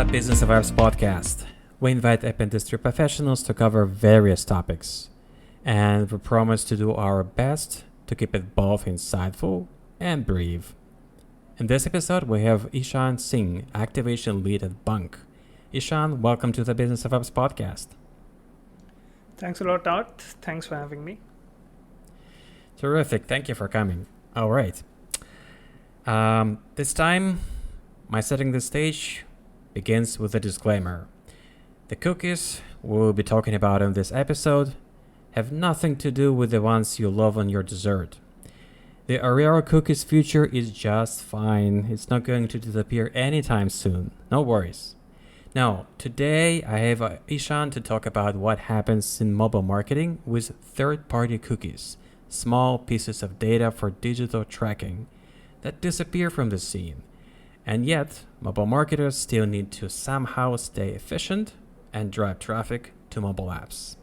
the Business of Apps podcast. We invite app industry professionals to cover various topics, and we promise to do our best to keep it both insightful and brief. In this episode, we have Ishan Singh, Activation Lead at Bunk. Ishan, welcome to the Business of Apps podcast. Thanks a lot, Art. Thanks for having me. Terrific. Thank you for coming. All right. This time, my setting the stage begins with a disclaimer. The cookies we'll be talking about in this episode have nothing to do with the ones you love on your dessert. The Oreo cookies future is just fine. It's not going to disappear anytime soon. No worries. Now, today I have Ishan to talk about what happens in mobile marketing with third-party cookies, small pieces of data for digital tracking that disappear from the scene. And yet, mobile marketers still need to somehow stay efficient and drive traffic to mobile apps.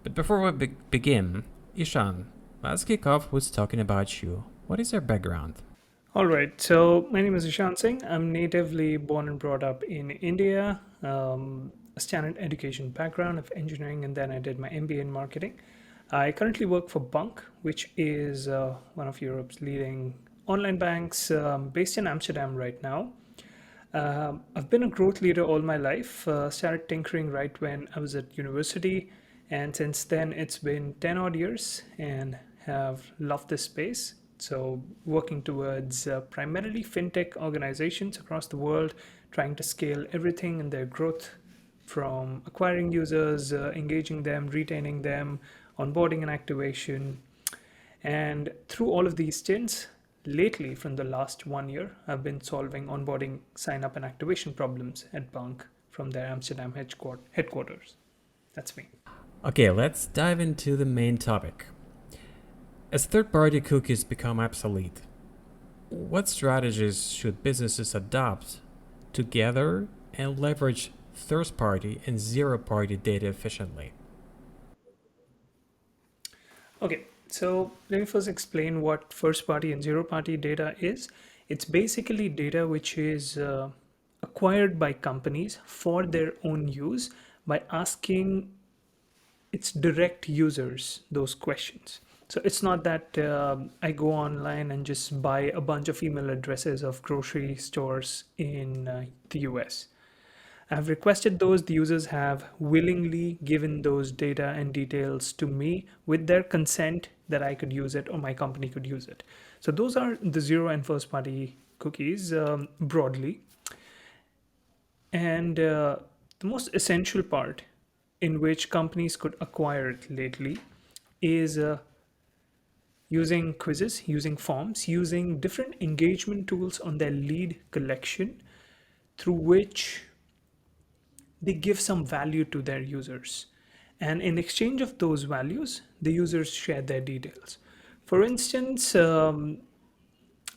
But before we begin, Ishan, let's kick off with talking about you. What is your background? All right. So my name is Ishan Singh. I'm natively born and brought up in India. A standard education background of engineering, and then I did my MBA in marketing. I currently work for Bunk, which is one of Europe's leading online banks based in Amsterdam right now. I've been a growth leader all my life. Started tinkering right when I was at university, and since then it's been 10 odd years and have loved this space. So working towards primarily fintech organizations across the world, trying to scale everything in their growth from acquiring users, engaging them, retaining them, onboarding and activation. And through all of these stints, lately, from the last 1 year, I've been solving onboarding, sign up, and activation problems at Bunk from their Amsterdam headquarters. That's me. Okay, let's dive into the main topic. As third-party cookies become obsolete, what strategies should businesses adopt to gather and leverage first-party and zero-party data efficiently? Okay, so let me first explain what first party and zero party data is. It's basically data which is acquired by companies for their own use by asking its direct users those questions. So it's not that I go online and just buy a bunch of email addresses of grocery stores in the US. I've requested those. The users have willingly given those data and details to me with their consent that I could use it or my company could use it. So those are the zero and first party cookies broadly. And the most essential part in which companies could acquire it lately is using quizzes, using forms, using different engagement tools on their lead collection through which they give some value to their users. And in exchange of those values, the users share their details. For instance, a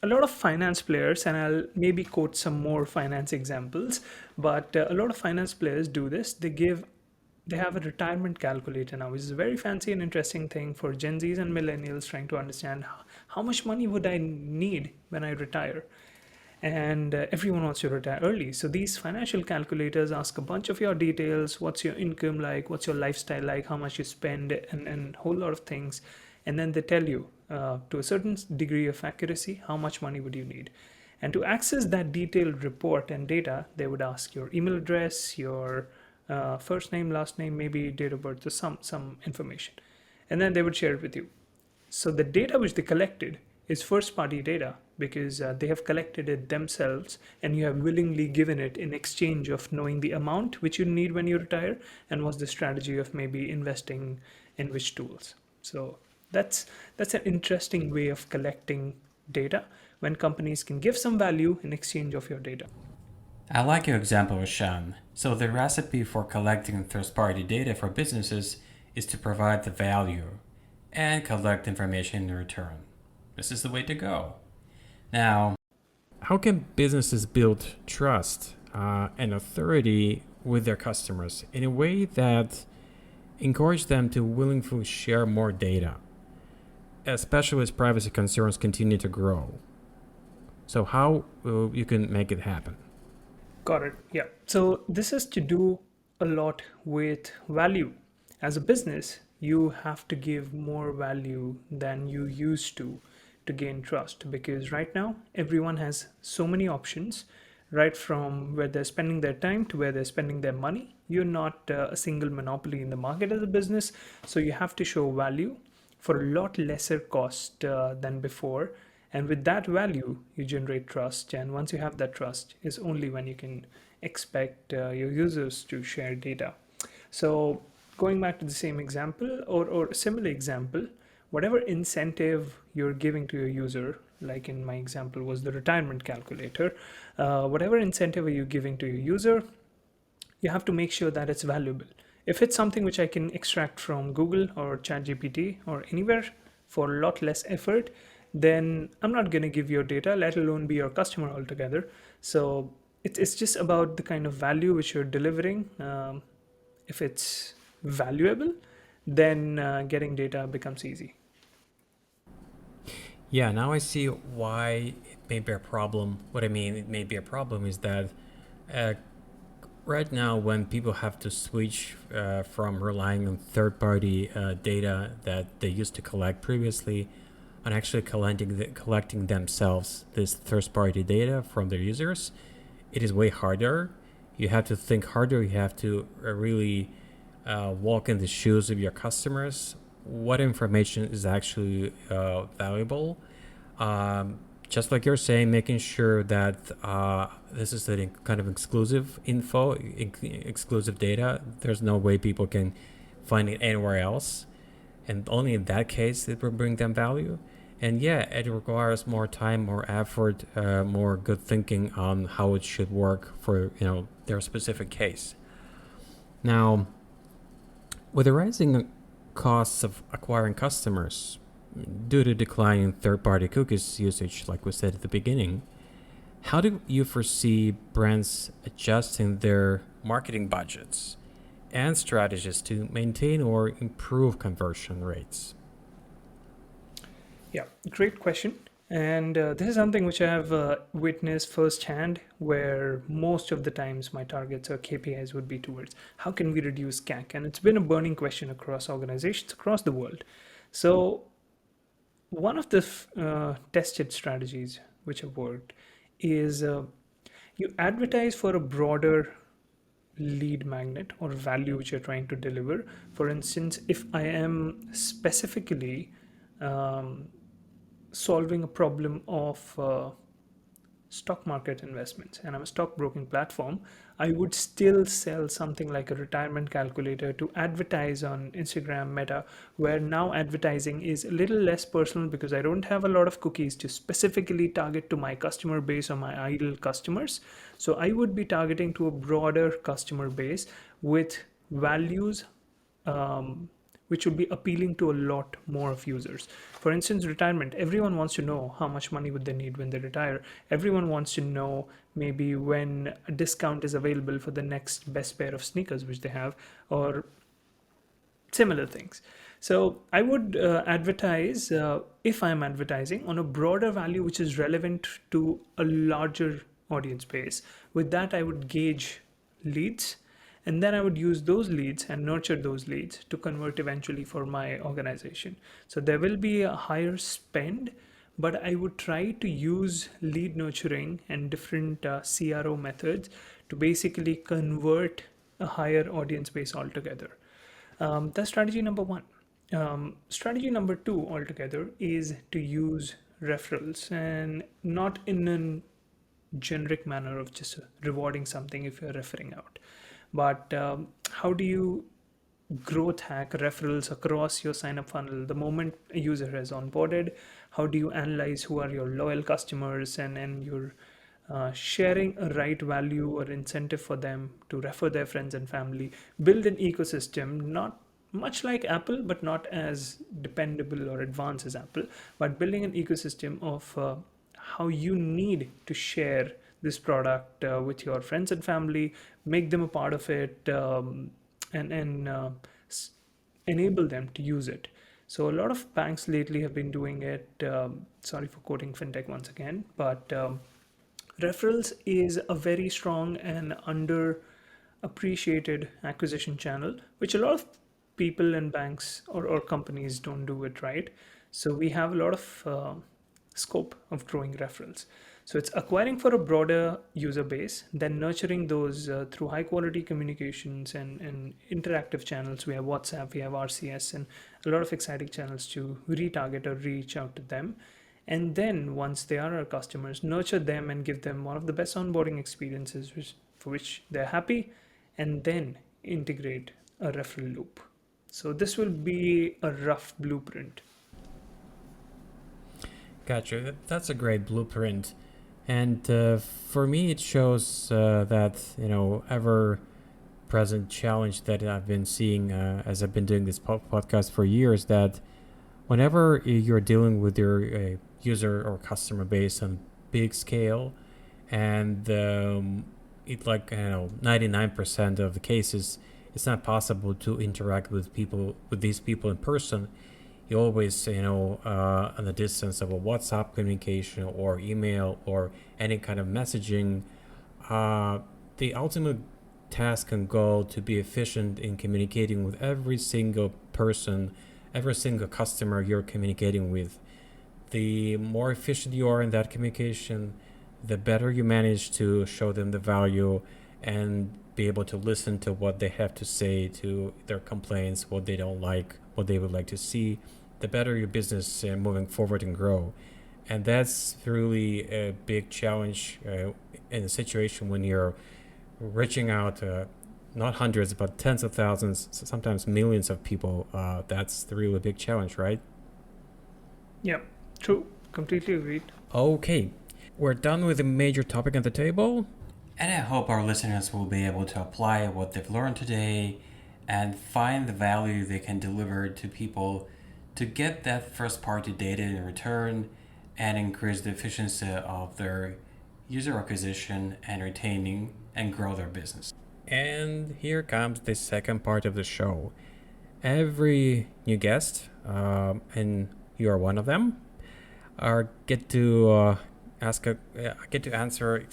lot of finance players, and I'll maybe quote some more finance examples, but a lot of finance players do this. They have a retirement calculator now, which is a very fancy and interesting thing for Gen Zs and millennials trying to understand how much money would I need when I retire. And everyone wants to retire early. So these financial calculators ask a bunch of your details. What's your income like? What's your lifestyle like? How much you spend, and a whole lot of things. And then they tell you to a certain degree of accuracy, how much money would you need. And to access that detailed report and data, they would ask your email address, your first name, last name, maybe date of birth, or some information. And then they would share it with you. So the data which they collected is first party data because they have collected it themselves and you have willingly given it in exchange of knowing the amount which you need when you retire and what's the strategy of maybe investing in which tools. So that's an interesting way of collecting data when companies can give some value in exchange of your data. I like your example, Ishan. So the recipe for collecting first-party data for businesses is to provide the value and collect information in return. This is the way to go. Now, how can businesses build trust and authority with their customers in a way that encourage them to willingly share more data, especially as privacy concerns continue to grow? So how you can make it happen? Got it. Yeah. So this is to do a lot with value. As a business, you have to give more value than you used to gain trust, because right now everyone has so many options, right from where they're spending their time to where they're spending their money. You're not a single monopoly in the market as a business, so you have to show value for a lot lesser cost than before, and with that value you generate trust, and once you have that trust is only when you can expect your users to share data. So going back to the same example, or a similar example, whatever incentive you're giving to your user, like in my example was the retirement calculator, whatever incentive are you giving to your user, you have to make sure that it's valuable. If it's something which I can extract from Google or ChatGPT or anywhere for a lot less effort, then I'm not going to give your data, let alone be your customer altogether. So it's just about the kind of value which you're delivering. If it's valuable, then getting data becomes easy. Yeah, now I see why it may be a problem. What I mean, it may be a problem is that uh, right now, when people have to switch from relying on third party data that they used to collect previously on actually collecting themselves this first party data from their users, it is way harder. You have to think harder. You have to really walk in the shoes of your customers. What information is actually valuable? Um, just like you're saying, making sure that this is the kind of exclusive info, exclusive data. There's no way people can find it anywhere else, and only in that case it will bring them value. And yeah, it requires more time, more effort, more good thinking on how it should work for their specific case. Now, with the rising costs of acquiring customers due to declining third-party cookies usage, like we said at the beginning, how do you foresee brands adjusting their marketing budgets and strategies to maintain or improve conversion rates? Yeah, great question. And this is something which I have witnessed firsthand, where most of the times my targets or KPIs would be towards how can we reduce CAC? And it's been a burning question across organizations across the world. So, one of the tested strategies which have worked is you advertise for a broader lead magnet or value which you're trying to deliver. For instance, if I am specifically um, solving a problem of stock market investments and I'm a stockbroking platform, I would still sell something like a retirement calculator to advertise on Instagram, Meta, where now advertising is a little less personal because I don't have a lot of cookies to specifically target to my customer base or my ideal customers. So I would be targeting to a broader customer base with values um, which would be appealing to a lot more of users. For instance, retirement. Everyone wants to know how much money would they need when they retire. Everyone wants to know maybe when a discount is available for the next best pair of sneakers which they have, or similar things. So I would advertise, if I'm advertising, on a broader value which is relevant to a larger audience base. With that, I would gauge leads, and then I would use those leads and nurture those leads to convert eventually for my organization. So there will be a higher spend, but I would try to use lead nurturing and different CRO methods to basically convert a higher audience base altogether. That's strategy number one. Strategy number two altogether is to use referrals, and not in a generic manner of just rewarding something if you're referring out, but how do you growth hack referrals across your sign up funnel the moment a user has onboarded? How do you analyze who are your loyal customers, and you're sharing a right value or incentive for them to refer their friends and family? Build an ecosystem, not much like Apple, but not as dependable or advanced as Apple, but building an ecosystem of how you need to share this product with your friends and family, make them a part of it, and enable them to use it. So a lot of banks lately have been doing it. Sorry for quoting fintech once again, but Referrals is a very strong and underappreciated acquisition channel, which a lot of people and banks or companies don't do it right. So we have a lot of scope of growing referrals. So it's acquiring for a broader user base, then nurturing those through high quality communications and interactive channels. We have WhatsApp, we have RCS, and a lot of exciting channels to retarget or reach out to them. And then once they are our customers, nurture them and give them one of the best onboarding experiences for which they're happy, and then integrate a referral loop. So this will be a rough blueprint. Gotcha. That's a great blueprint. And for me, it shows that, ever present challenge that I've been seeing as I've been doing this podcast for years, that whenever you're dealing with your user or customer base on big scale, and it, like, 99% of the cases, it's not possible to interact with these people in person. You always, on the distance of a WhatsApp communication or email or any kind of messaging. The ultimate task and goal to be efficient in communicating with every single person, every single customer you're communicating with. The more efficient you are in that communication, the better you manage to show them the value and be able to listen to what they have to say, to their complaints, what they don't like, what they would like to see, the better your business moving forward and grow. And that's really a big challenge in a situation when you're reaching out not hundreds but tens of thousands, sometimes millions of people. That's the really big challenge, right? Yeah, true. Completely agreed. Okay, we're done with the major topic on the table, and I hope our listeners will be able to apply what they've learned today and find the value they can deliver to people to get that first party data in return and increase the efficiency of their user acquisition and retaining and grow their business. And here comes the second part of the show. Every new guest, and you are one of them, get to get to answer,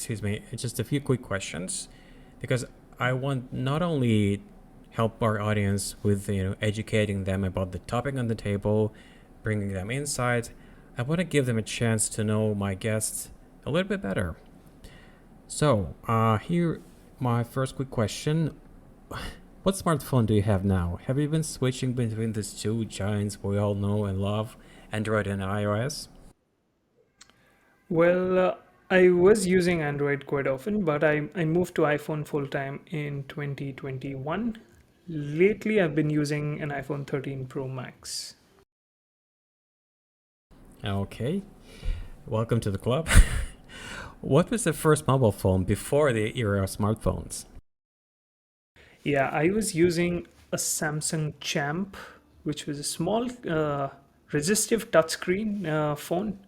just a few quick questions, because I want not only help our audience with educating them about the topic on the table, bringing them insight. I want to give them a chance to know my guests a little bit better. So here, my first quick question: what smartphone do you have now? Have you been switching between these two giants we all know and love, Android and iOS? Well, I was using Android quite often, but I moved to iPhone full time in 2021. Lately, I've been using an iPhone 13 Pro Max. Okay, welcome to the club. What was the first mobile phone before the era of smartphones? Yeah, I was using a Samsung Champ, which was a small, resistive touchscreen phone,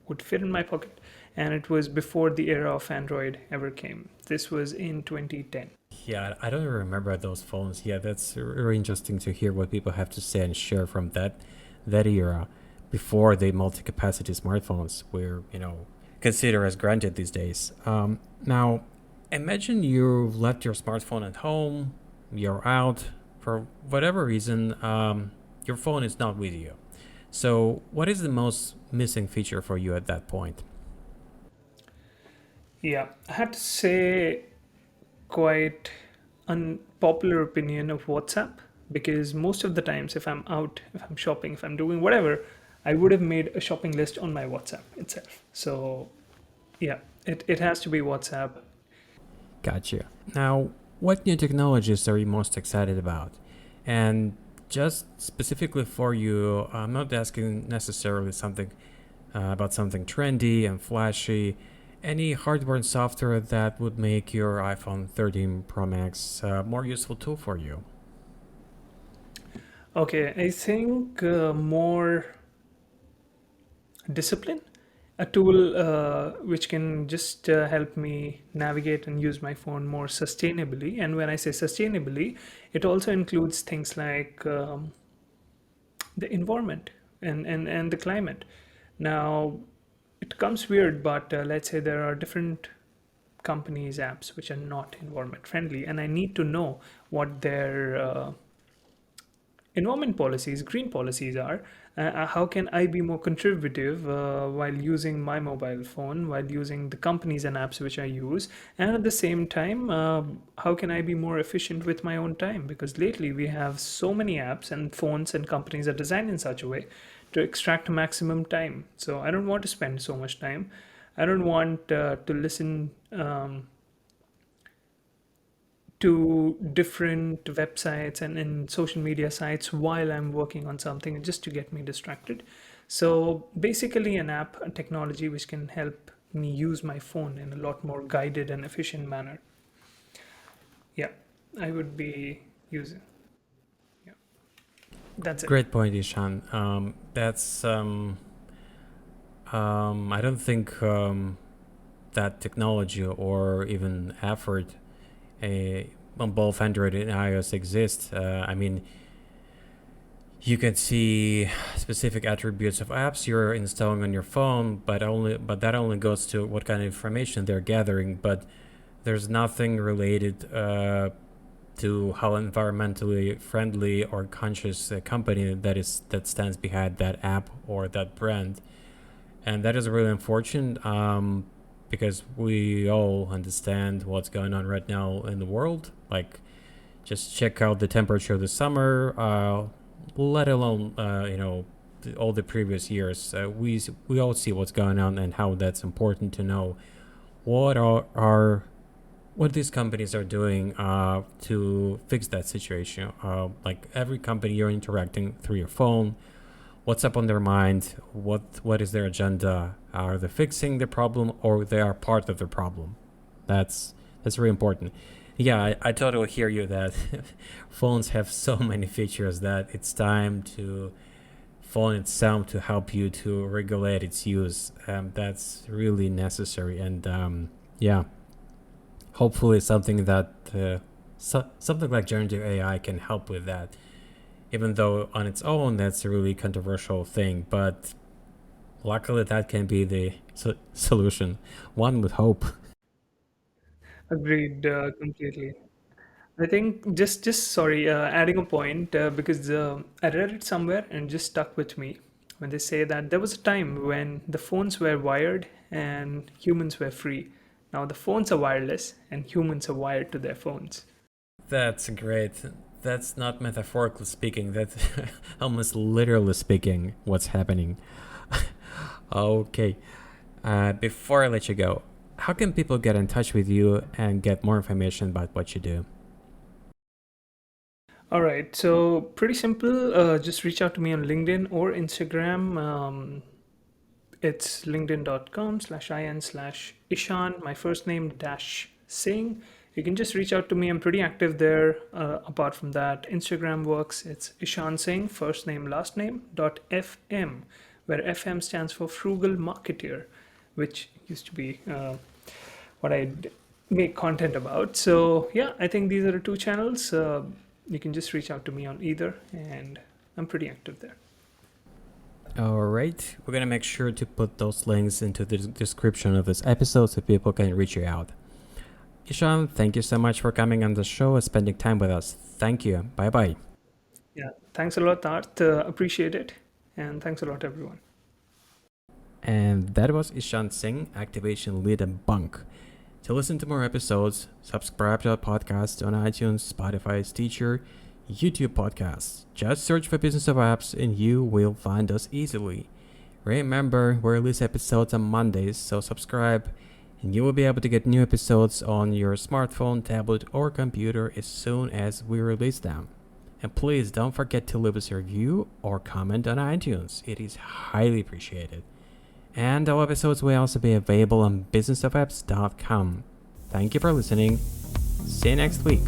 would fit in my pocket, and it was before the era of Android ever came. This was in 2010. Yeah, I don't remember those phones. Yeah, that's really interesting to hear what people have to say and share from that era, before the multi-capacity smartphones were, considered as granted these days. Now, imagine you've left your smartphone at home, you're out for whatever reason, your phone is not with you. So, what is the most missing feature for you at that point? Yeah, I had to say quite unpopular opinion of WhatsApp, because most of the times if I'm out, if I'm shopping, if I'm doing whatever, I would have made a shopping list on my WhatsApp itself. So yeah, it has to be WhatsApp. Gotcha. Now, what new technologies are you most excited about? And just specifically for you, I'm not asking necessarily something about something trendy and flashy. Any hardware and software that would make your iPhone 13 Pro Max a more useful tool for you? Okay, I think more discipline, a tool which can just help me navigate and use my phone more sustainably. And when I say sustainably, it also includes things like the environment and the climate. Now, it comes weird, but let's say there are different companies' apps which are not environment friendly, and I need to know what their environment policies, green policies are. How can I be more contributive while using my mobile phone, while using the companies and apps which I use? And at the same time, how can I be more efficient with my own time? Because lately we have so many apps and phones and companies are designed in such a way to extract maximum time. So I don't want to spend so much time. I don't want to listen to different websites and in social media sites while I'm working on something just to get me distracted. So basically, an app, a technology which can help me use my phone in a lot more guided and efficient manner. Yeah, I would be using. Yeah, that's it. Great point, Ishan. That's I don't think that technology or even effort on both Android and iOS exists. I mean, you can see specific attributes of apps you're installing on your phone, but that only goes to what kind of information they're gathering. But there's nothing related to how environmentally friendly or conscious a company that stands behind that app or that brand, and that is really unfortunate. Because we all understand what's going on right now in the world. Like, just check out the temperature this summer, let alone all the previous years. We all see what's going on and how that's important to know what what these companies are doing to fix that situation. Like every company you're interacting through your phone, what's up on their mind, what is their agenda, are they fixing the problem or they are part of the problem? That's really important. Yeah, I totally hear you that phones have so many features that it's time to phone itself to help you to regulate its use. That's really necessary, and yeah, hopefully something that something like generative AI can help with that, even though on its own that's a really controversial thing, but luckily that can be the solution. One would hope. Agreed completely. I think just sorry, adding a point because I read it somewhere and just stuck with me when they say that there was a time when the phones were wired and humans were free. Now the phones are wireless and humans are wired to their phones. That's great. That's not metaphorically speaking, that's almost literally speaking what's happening. Okay, before I let you go, how can people get in touch with you and get more information about what you do? All right, so pretty simple. Just reach out to me on LinkedIn or Instagram. It's linkedin.com/in/Ishan, my first name dash Singh. You can just reach out to me. I'm pretty active there. Apart from that, Instagram works. It's Ishan Singh, first name, last name, .fm, where FM stands for Frugal Marketeer, which used to be what I make content about. So yeah, I think these are the two channels. You can just reach out to me on either, and I'm pretty active there. All right, we're gonna make sure to put those links into the description of this episode so people can reach you out. Ishan, thank you so much for coming on the show and spending time with us. Thank you. Bye bye. Yeah, thanks a lot, Art. Appreciate it, and thanks a lot, everyone. And that was Ishan Singh, Activation Lead and Bunk. To listen to more episodes, subscribe to our podcast on iTunes, Spotify, Stitcher, YouTube podcasts. Just search for Business of Apps and you will find us easily. Remember, we release episodes on Mondays, so subscribe and you will be able to get new episodes on your smartphone, tablet, or computer as soon as we release them. And please don't forget to leave us a review or comment on iTunes. It is highly appreciated. And all episodes will also be available on businessofapps.com. Thank you for listening. See you next week.